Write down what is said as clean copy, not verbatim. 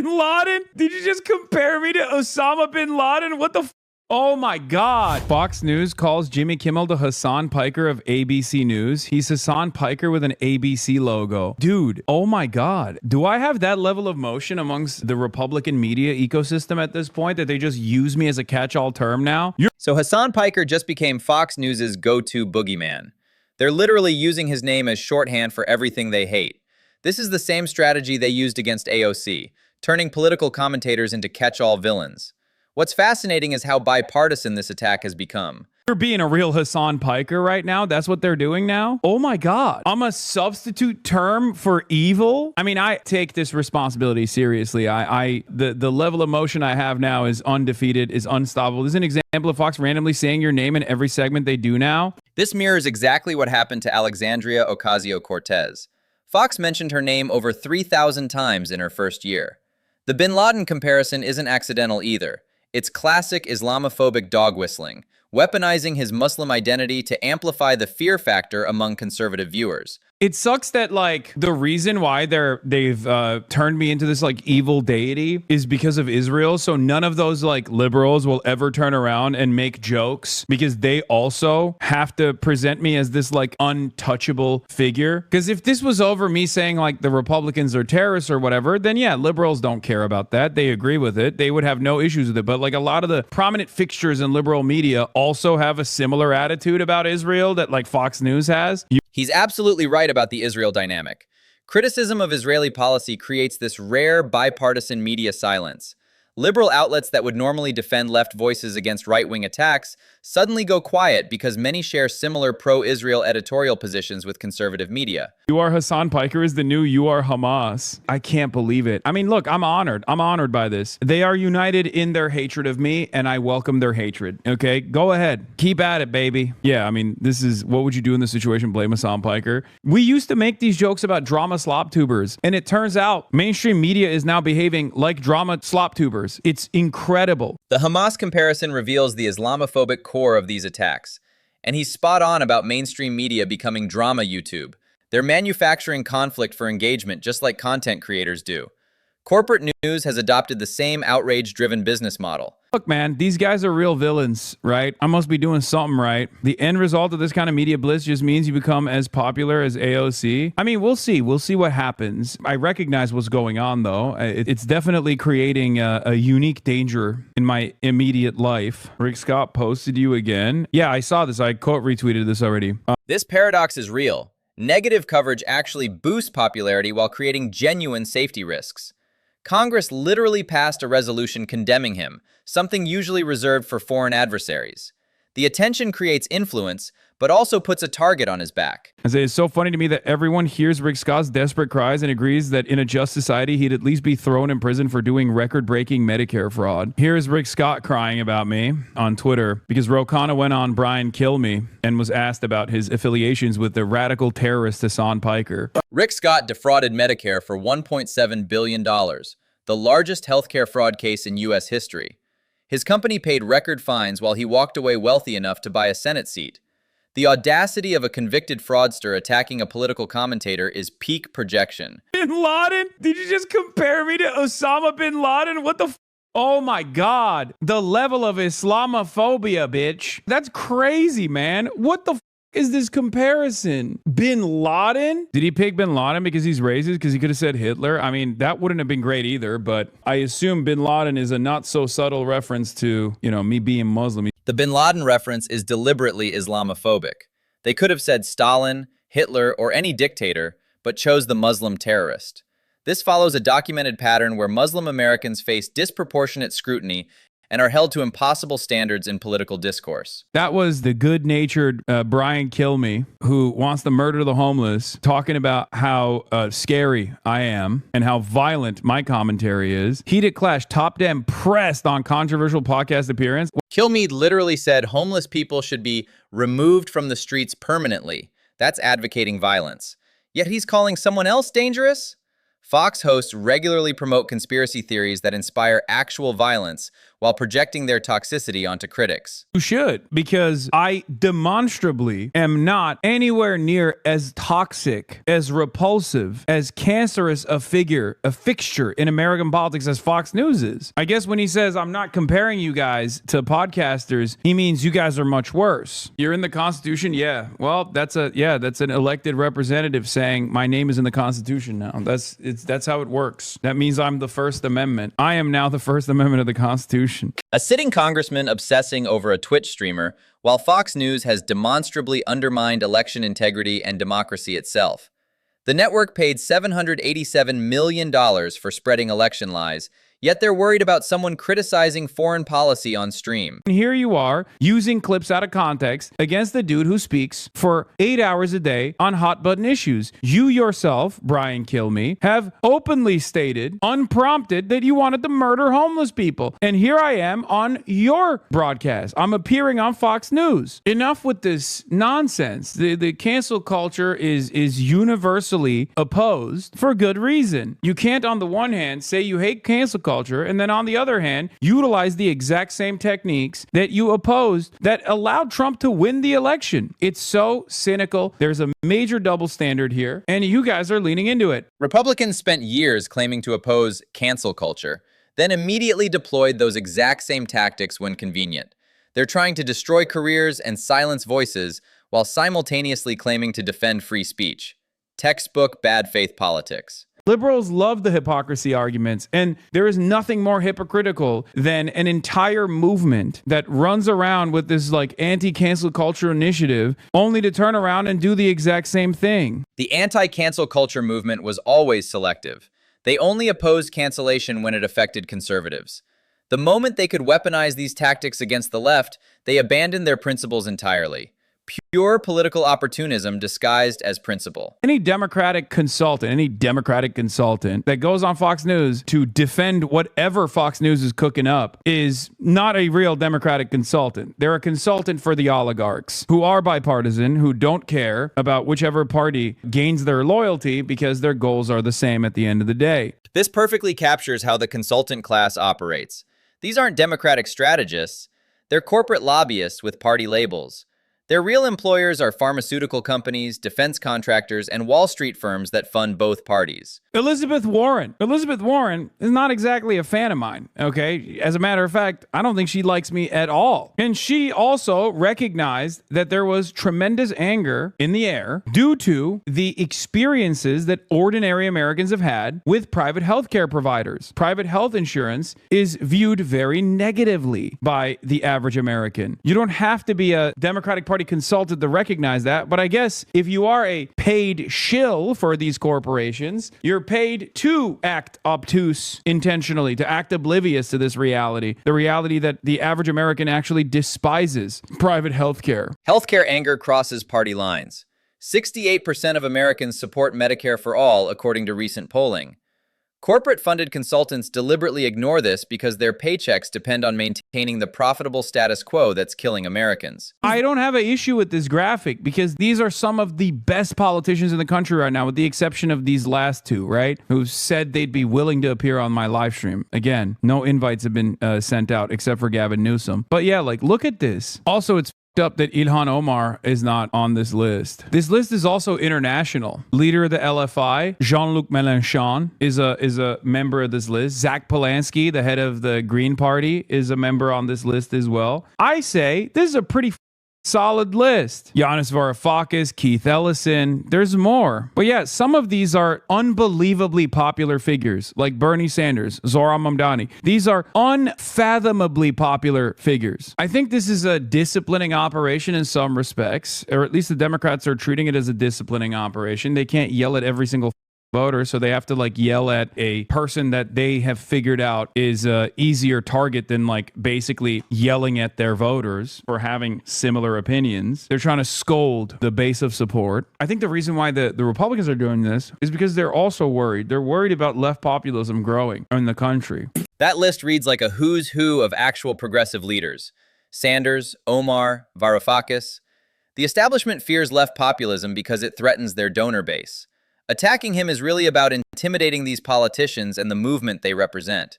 Bin Laden? Did you just compare me to Osama bin Laden? What the Oh my God. Fox News calls Jimmy Kimmel the Hasan Piker of ABC News. He's Hasan Piker with an ABC logo. Dude, oh my God. Do I have that level of motion amongst the Republican media ecosystem at this point that they just use me as a catch-all term now? So Hasan Piker just became Fox News' go-to boogeyman. They're literally using his name as shorthand for everything they hate. This is the same strategy they used against AOC, turning political commentators into catch-all villains. What's fascinating is how bipartisan this attack has become. You're being a real Hasan Piker right now? That's what they're doing now? Oh my God. I'm a substitute term for evil? I mean, I take this responsibility seriously. The level of motion I have now is undefeated, is unstoppable. This is an example of Fox randomly saying your name in every segment they do now. This mirrors exactly what happened to Alexandria Ocasio-Cortez. Fox mentioned her name over 3,000 times in her first year. The Bin Laden comparison isn't accidental either. It's classic Islamophobic dog whistling, weaponizing his Muslim identity to amplify the fear factor among conservative viewers. It sucks that, like, the reason why they've turned me into this, like, evil deity is because of Israel. So none of those, like, liberals will ever turn around and make jokes because they also have to present me as this, like, untouchable figure. Because if this was over me saying, like, the Republicans are terrorists or whatever, then yeah, liberals don't care about that. They agree with it. They would have no issues with it. But, like, a lot of the prominent fixtures in liberal media also have a similar attitude about Israel that, like, Fox News has. He's absolutely right about the Israel dynamic. Criticism of Israeli policy creates this rare bipartisan media silence. Liberal outlets that would normally defend left voices against right-wing attacks suddenly go quiet because many share similar pro-Israel editorial positions with conservative media. You are Hasan Piker is the new you are Hamas. I can't believe it. I mean, look, I'm honored. I'm honored by this. They are united in their hatred of me, and I welcome their hatred. Okay, go ahead. Keep at it, baby. Yeah, I mean, this is, what would you do in this situation? Blame Hasan Piker? We used to make these jokes about drama slop tubers, and it turns out mainstream media is now behaving like drama slop tubers. It's incredible. The Hamas comparison reveals the Islamophobic core of these attacks. And he's spot on about mainstream media becoming drama YouTube. They're manufacturing conflict for engagement just like content creators do. Corporate news has adopted the same outrage-driven business model. Look, man, these guys are real villains, right? I must be doing something right. The end result of this kind of media blitz just means you become as popular as AOC. I mean, we'll see. We'll see what happens. I recognize what's going on, though. It's definitely creating a unique danger in my immediate life. Rick Scott posted you again. Yeah, I saw this. I quote retweeted this already. This paradox is real. Negative coverage actually boosts popularity while creating genuine safety risks. Congress literally passed a resolution condemning him, something usually reserved for foreign adversaries. The attention creates influence, but also puts a target on his back. It's so funny to me that everyone hears Rick Scott's desperate cries and agrees that in a just society, he'd at least be thrown in prison for doing record-breaking Medicare fraud. Here's Rick Scott crying about me on Twitter because Ro Khanna went on Brian Kill Me and was asked about his affiliations with the radical terrorist Hasan Piker. Rick Scott defrauded Medicare for $1.7 billion, the largest healthcare fraud case in U.S. history. His company paid record fines while he walked away wealthy enough to buy a Senate seat. The audacity of a convicted fraudster attacking a political commentator is peak projection. Bin Laden? Did you just compare me to Osama bin Laden? What the Oh my God. The level of Islamophobia, bitch. That's crazy, man. What the is this comparison? Bin Laden? Did he pick Bin Laden because he's racist? Because he could have said Hitler? I mean, that wouldn't have been great either, but I assume Bin Laden is a not so subtle reference to, you know, me being Muslim. The Bin Laden reference is deliberately Islamophobic. They could have said Stalin, Hitler, or any dictator, but chose the Muslim terrorist. This follows a documented pattern where Muslim Americans face disproportionate scrutiny and are held to impossible standards in political discourse. That was the good-natured Brian Kill Me, who wants to murder the homeless, talking about how scary I am and how violent my commentary is. Heated clash, top damn pressed on controversial podcast appearance. Kill Me literally said homeless people should be removed from the streets permanently. That's advocating violence. Yet he's calling someone else dangerous? Fox hosts regularly promote conspiracy theories that inspire actual violence, while projecting their toxicity onto critics. You should, because I demonstrably am not anywhere near as toxic, as repulsive, as cancerous a fixture in American politics as Fox News is. I guess when he says I'm not comparing you guys to podcasters, he means you guys are much worse. You're in the Constitution? Yeah. Well, that's an elected representative saying my name is in the Constitution now. That's how it works. That means I'm the First Amendment. I am now the First Amendment of the Constitution. A sitting congressman obsessing over a Twitch streamer, while Fox News has demonstrably undermined election integrity and democracy itself. The network paid $787 million for spreading election lies, yet they're worried about someone criticizing foreign policy on stream. And here you are, using clips out of context against the dude who speaks for 8 hours a day on hot button issues. You yourself, Brian Kilmeade, have openly stated, unprompted, that you wanted to murder homeless people. And here I am on your broadcast. I'm appearing on Fox News. Enough with this nonsense. The cancel culture is universally opposed for good reason. You can't, on the one hand, say you hate cancel culture, and then on the other hand, utilize the exact same techniques that you opposed that allowed Trump to win the election. It's so cynical. There's a major double standard here, and you guys are leaning into it. Republicans spent years claiming to oppose cancel culture, then immediately deployed those exact same tactics when convenient. They're trying to destroy careers and silence voices while simultaneously claiming to defend free speech. Textbook bad faith politics. Liberals love the hypocrisy arguments, and there is nothing more hypocritical than an entire movement that runs around with this like anti-cancel culture initiative only to turn around and do the exact same thing. The anti-cancel culture movement was always selective. They only opposed cancellation when it affected conservatives. The moment they could weaponize these tactics against the left, they abandoned their principles entirely. Pure political opportunism disguised as principle. Any Democratic consultant that goes on Fox News to defend whatever Fox News is cooking up is not a real Democratic consultant. They're a consultant for the oligarchs who are bipartisan, who don't care about whichever party gains their loyalty because their goals are the same at the end of the day. This perfectly captures how the consultant class operates. These aren't Democratic strategists. They're corporate lobbyists with party labels. Their real employers are pharmaceutical companies, defense contractors, and Wall Street firms that fund both parties. Elizabeth Warren is not exactly a fan of mine, okay? As a matter of fact, I don't think she likes me at all. And she also recognized that there was tremendous anger in the air due to the experiences that ordinary Americans have had with private healthcare providers. Private health insurance is viewed very negatively by the average American. You don't have to be a Democratic Party consulted to recognize that, but I guess if you are a paid shill for these corporations, you're paid to act obtuse intentionally, to act oblivious to this reality, the reality that the average American actually despises private healthcare. Healthcare anger crosses party lines. 68% of Americans support Medicare for all, according to recent polling. Corporate-funded consultants deliberately ignore this because their paychecks depend on maintaining the profitable status quo that's killing Americans. I don't have an issue with this graphic because these are some of the best politicians in the country right now, with the exception of these last two, right? Who said they'd be willing to appear on my live stream. Again, no invites have been sent out except for Gavin Newsom. But yeah, like, look at this. Also, it's up that Ilhan Omar is not on this list. This list is also international. Leader of the LFI, Jean-Luc Mélenchon, is a member of this list. Zach Polanski, the head of the Green Party, is a member on this list as well. I say this is a pretty solid list. Giannis Varoufakis, Keith Ellison, there's more. But yeah, some of these are unbelievably popular figures, like Bernie Sanders, Zohran Mamdani. These are unfathomably popular figures. I think this is a disciplining operation in some respects, or at least the Democrats are treating it as a disciplining operation. They can't yell at every single voter, so they have to like yell at a person that they have figured out is a easier target than like basically yelling at their voters for having similar opinions. They're trying to scold the base of support. I think the reason why the Republicans are doing this is because they're also worried. They're worried about left populism growing in the country. That list reads like a who's who of actual progressive leaders. Sanders, Omar, Varoufakis. The establishment fears left populism because it threatens their donor base. Attacking him is really about intimidating these politicians and the movement they represent.